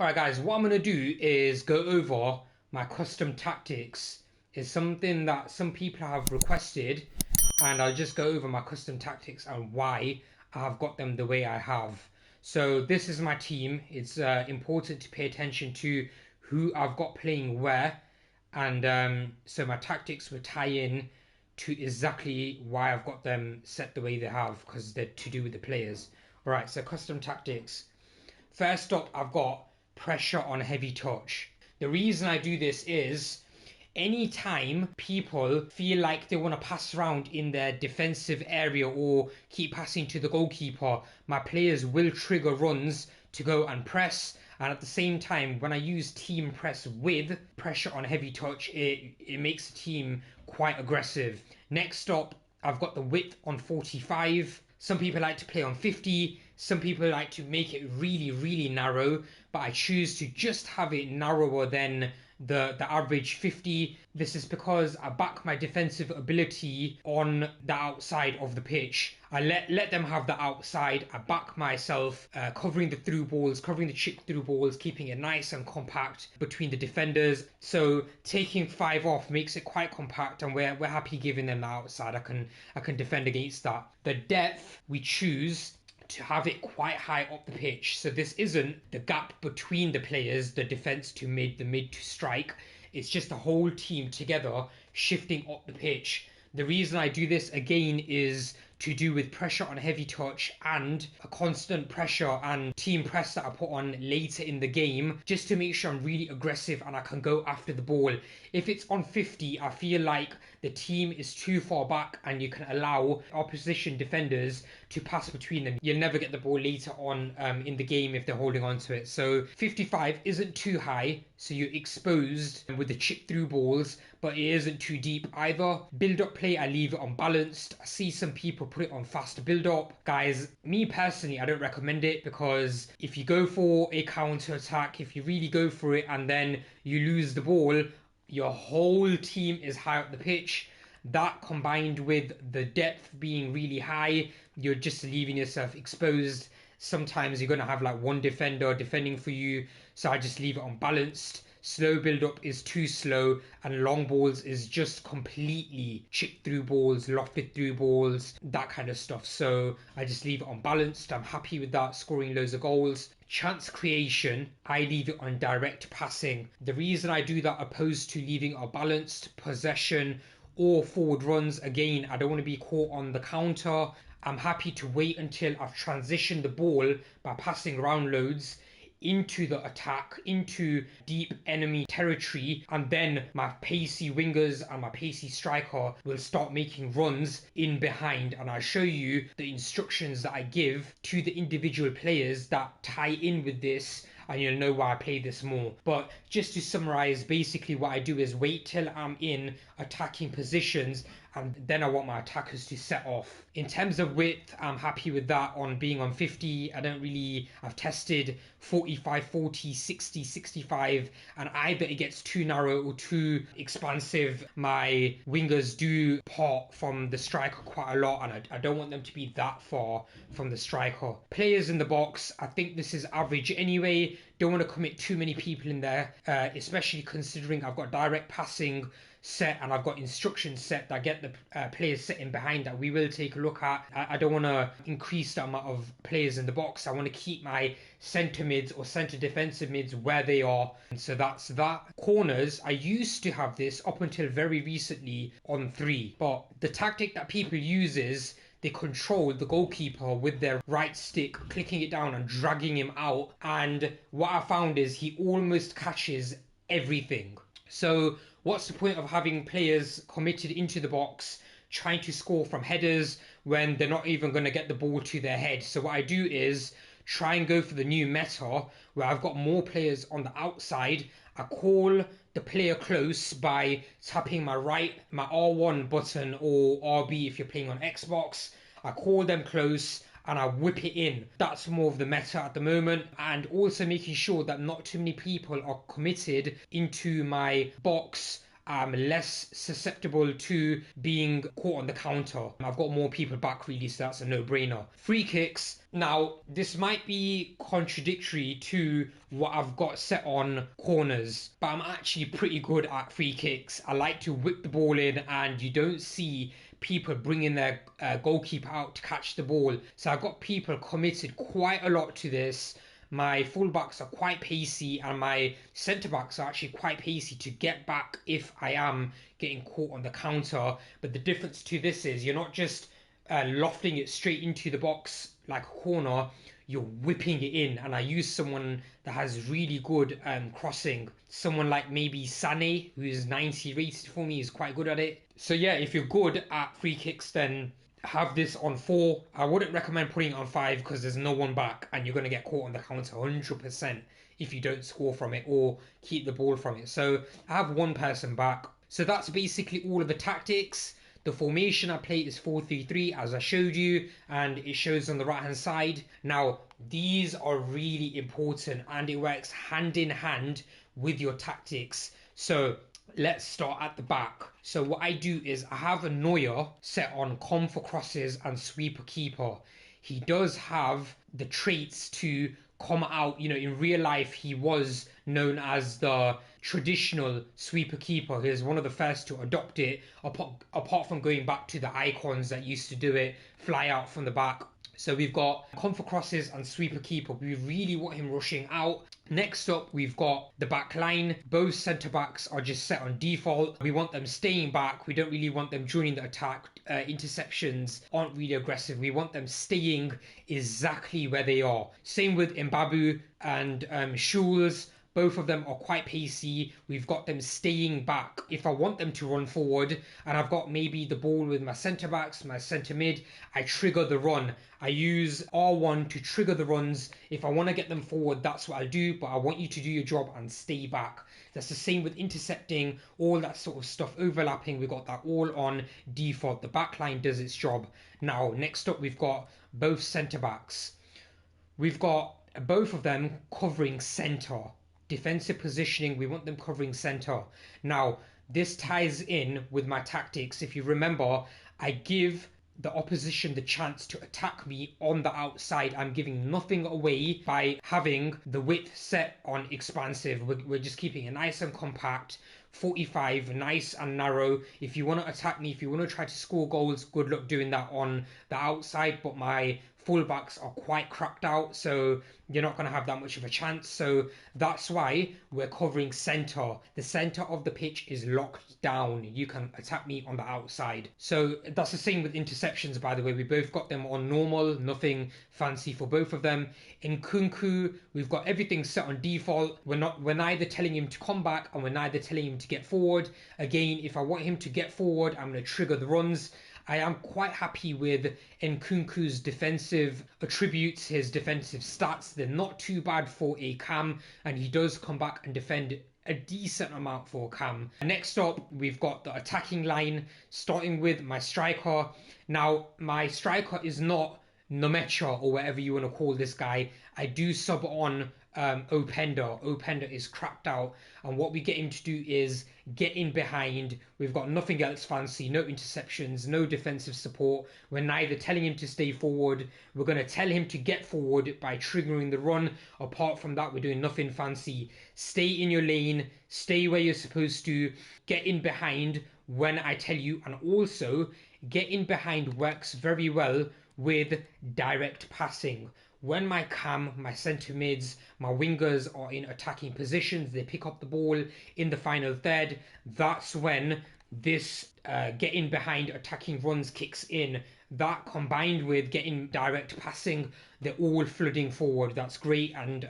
Alright guys, what I'm going to do is go over my custom tactics. It's something that some people have requested, and I'll just go over my custom tactics and why I've got them the way I have. So this is my team. It's important to pay attention to who I've got playing where, and so my tactics will tie in to exactly why I've got them set the way they have, because they're to do with the players. Alright, so custom tactics. First up, I've got pressure on heavy touch. The reason I do this is anytime people feel like they want to pass around in their defensive area or keep passing to the goalkeeper, my players will trigger runs to go and press. And at the same time, when I use team press with pressure on heavy touch, it makes the team quite aggressive. Next up, I've got the width on 45. Some people like to play on 50. Some people like to make it really narrow, but I choose to just have it narrower than the average 50. This is because I back my defensive ability on the outside of the pitch. I let them have the outside. I back myself, covering the through balls, covering the chip through balls, keeping it nice and compact between the defenders. So taking 5 off makes it quite compact, and we're happy giving them the outside. I can defend against that. The depth we choose to have it quite high up the pitch, so this isn't the gap between the players, the defense to mid, the mid to strike. It's just the whole team together shifting up the pitch. The reason I do this again is to do with pressure on heavy touch and a constant pressure and team press that I put on later in the game, just to make sure I'm really aggressive and I can go after the ball. If it's on 50, I feel like the team is too far back and you can allow opposition defenders to pass between them. You'll never get the ball later on in the game if they're holding on to it. So 55 isn't too high, so you're exposed with the chip through balls, but it isn't too deep either. Build up play, I leave it unbalanced. I see some people put it on fast build up. Guys, me personally, I don't recommend it, because if you go for a counter attack, if you really go for it and then you lose the ball, your whole team is high up the pitch. That combined with the depth being really high, you're just leaving yourself exposed. Sometimes you're going to have like one defender defending for you, so I just leave it unbalanced. Slow build up is too slow, and long balls is just completely chip through balls, lofted through balls, that kind of stuff. So I just leave it unbalanced. I'm happy with that, scoring loads of goals. Chance creation, I leave it on direct passing. The reason I do that opposed to leaving a balanced possession or forward runs, again, I don't want to be caught on the counter. I'm happy to wait until I've transitioned the ball by passing around loads into the attack, into deep enemy territory, and then my pacey wingers and my pacey striker will start making runs in behind, and I'll show you the instructions that I give to the individual players that tie in with this, and you'll know why I play this more. But just to summarize, basically what I do is wait till I'm in attacking positions, and then I want my attackers to set off. In terms of width, I'm happy with that on being on 50. I've tested 45, 40, 60, 65, and either it gets too narrow or too expansive. My wingers do part from the striker quite a lot, and I don't want them to be that far from the striker. Players in the box, I think this is average anyway. Don't want to commit too many people in there, especially considering I've got direct passing set and I've got instructions set that get the players sitting behind that we will take a look at. I don't want to increase the amount of players in the box. I want to keep my centre mids or centre defensive mids where they are. And so that's that. Corners, I used to have this up until very recently on 3, but the tactic that people use is they control the goalkeeper with their right stick, clicking it down and dragging him out. And what I found is he almost catches everything. So what's the point of having players committed into the box trying to score from headers when they're not even going to get the ball to their head? So what I do is try and go for the new meta where I've got more players on the outside. I call the player close by tapping my R1 button, or RB if you're playing on Xbox. I call them close and I whip it in. That's more of the meta at the moment, and also making sure that not too many people are committed into my box I'm less susceptible to being caught on the counter. I've got more people back really, so that's a no-brainer. Free kicks. Now, this might be contradictory to what I've got set on corners, but I'm actually pretty good at free kicks. I like to whip the ball in, and you don't see people bringing their goalkeeper out to catch the ball. So I've got people committed quite a lot to this. My fullbacks are quite pacey, and my centre backs are actually quite pacey to get back if I am getting caught on the counter. But the difference to this is you're not just lofting it straight into the box like a corner, you're whipping it in. And I use someone that has really good crossing. Someone like maybe Sané, who is 90 rated for me, is quite good at it. So yeah, if you're good at free kicks, then have this on 4. I wouldn't recommend putting it on 5 because there's no one back and you're going to get caught on the counter 100% if you don't score from it or keep the ball from it. So I have one person back. So that's basically all of the tactics. The formation I play is 4-3-3 as I showed you, and it shows on the right hand side. Now these are really important and it works hand in hand with your tactics. So let's start at the back. So what I do is I have a Neuer set on com for crosses and sweeper keeper. He does have the traits to come out, in real life he was known as the traditional sweeper keeper. He was one of the first to adopt it, apart from going back to the icons that used to do it, fly out from the back. So we've got comfort crosses and sweeper keeper. We really want him rushing out. Next up, we've got the back line. Both centre backs are just set on default. We want them staying back. We don't really want them joining the attack. Interceptions aren't really aggressive. We want them staying exactly where they are. Same with Mbabu and Schulz. Both of them are quite pacey. We've got them staying back. If I want them to run forward and I've got maybe the ball with my centre backs, my centre mid, I trigger the run. I use R1 to trigger the runs. If I want to get them forward, that's what I'll do, but I want you to do your job and stay back. That's the same with intercepting, all that sort of stuff overlapping. We've got that all on default. The back line does its job. Now, next up, we've got both centre backs. We've got both of them covering centre. Defensive positioning, we want them covering center. Now this ties in with my tactics. If you remember, I give the opposition the chance to attack me on the outside. I'm giving nothing away by having the width set on expansive. We're just keeping it nice and compact. 45, nice and narrow. If you want to attack me, if you want to try to score goals, good luck doing that on the outside. But my fullbacks are quite cracked out, so you're not going to have that much of a chance. So that's why we're covering center. The center of the pitch is locked down. You can attack me on the outside. So that's the same with interceptions, by the way. We both got them on normal, nothing fancy for both of them. In Kunku, we've got everything set on default. We're neither telling him to come back and we're neither telling him to get forward. Again, if I want him to get forward, I'm going to trigger the runs. I am quite happy with Nkunku's defensive attributes, his defensive stats. They're not too bad for a cam, and he does come back and defend a decent amount for a cam. Next up, we've got the attacking line, starting with my striker. Now, my striker is not Nomecha or whatever you want to call this guy. I do sub on Openda. Openda is cracked out, and what we get him to do is get in behind. We've got nothing else fancy, no interceptions, no defensive support. We're neither telling him to stay forward, we're going to tell him to get forward by triggering the run. Apart from that, we're doing nothing fancy. Stay in your lane, stay where you're supposed to, get in behind when I tell you, and also get in behind works very well with direct passing. When my cam, my centre mids, my wingers are in attacking positions, they pick up the ball in the final third, that's when this getting behind attacking runs kicks in. That combined with getting direct passing, they're all flooding forward. That's great, and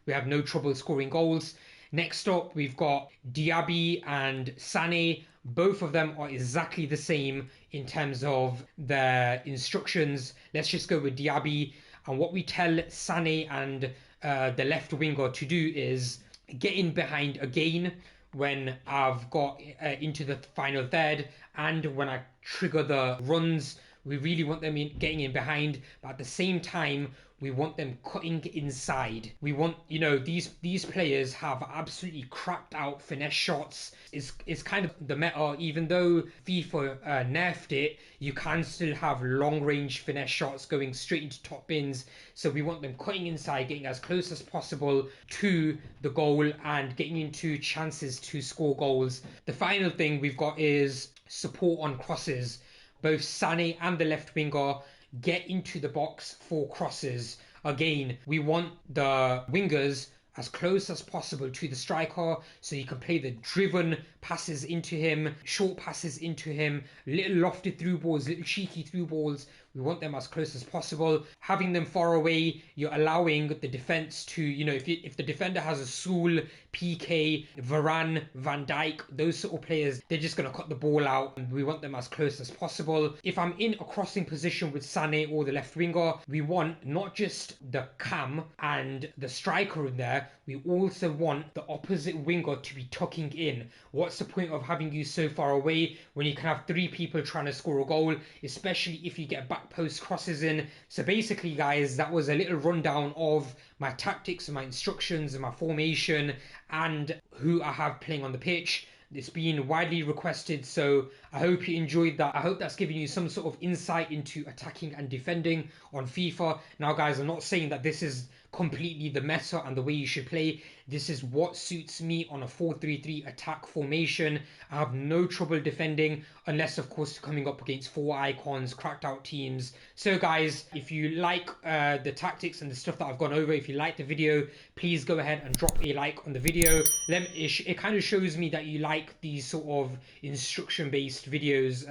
we have no trouble scoring goals. Next up, we've got Diaby and Sané. Both of them are exactly the same in terms of their instructions. Let's just go with Diaby. And what we tell Sané and the left winger to do is get in behind again when I've got into the final third, and when I trigger the runs. We really want them getting in behind, but at the same time, we want them cutting inside. We want, you know, these players have absolutely cracked out finesse shots. It's kind of the meta. Even though FIFA nerfed it, you can still have long range finesse shots going straight into top bins. So we want them cutting inside, getting as close as possible to the goal and getting into chances to score goals. The final thing we've got is support on crosses. Both Sané and the left winger get into the box for crosses. Again, we want the wingers as close as possible to the striker so you can play the driven passes into him, short passes into him, little lofted through balls, little cheeky through balls. We want them as close as possible. Having them far away, you're allowing the defense to, you know, if the defender has a Soul, PK, Varane, Van Dijk, those sort of players, they're just going to cut the ball out, and we want them as close as possible. If I'm in a crossing position with Sané or the left winger, we want not just the cam and the striker in there, we also want the opposite winger to be tucking in. What's the point of having you so far away when you can have three people trying to score a goal, especially if you get back post crosses in? So basically, guys, that was a little rundown of my tactics and my instructions and my formation and who I have playing on the pitch. It's been widely requested, so I hope you enjoyed that. I hope that's giving you some sort of insight into attacking and defending on FIFA. Now, guys, I'm not saying that this is completely the meta and the way you should play. This is what suits me on a 4-3-3 attack formation. I have no trouble defending, unless of course coming up against 4 icons, cracked out teams. So guys, if you like the tactics and the stuff that I've gone over, if you like the video, please go ahead and drop a like on the video. It kind of shows me that you like these sort of instruction based videos,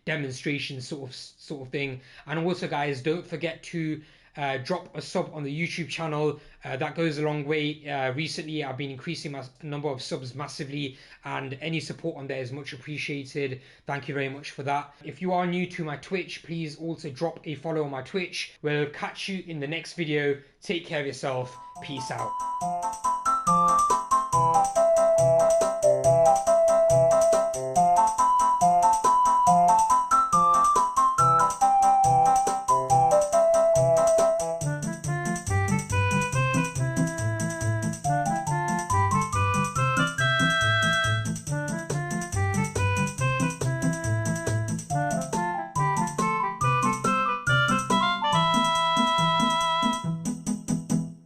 demonstrations sort of thing. And also, guys, don't forget to drop a sub on the YouTube channel. That goes a long way. Recently I've been increasing my number of subs massively, and any support on there is much appreciated. Thank you very much for that. If you are new to my Twitch, please also drop a follow on my Twitch. We'll catch you in the next video. Take care of yourself. Peace out.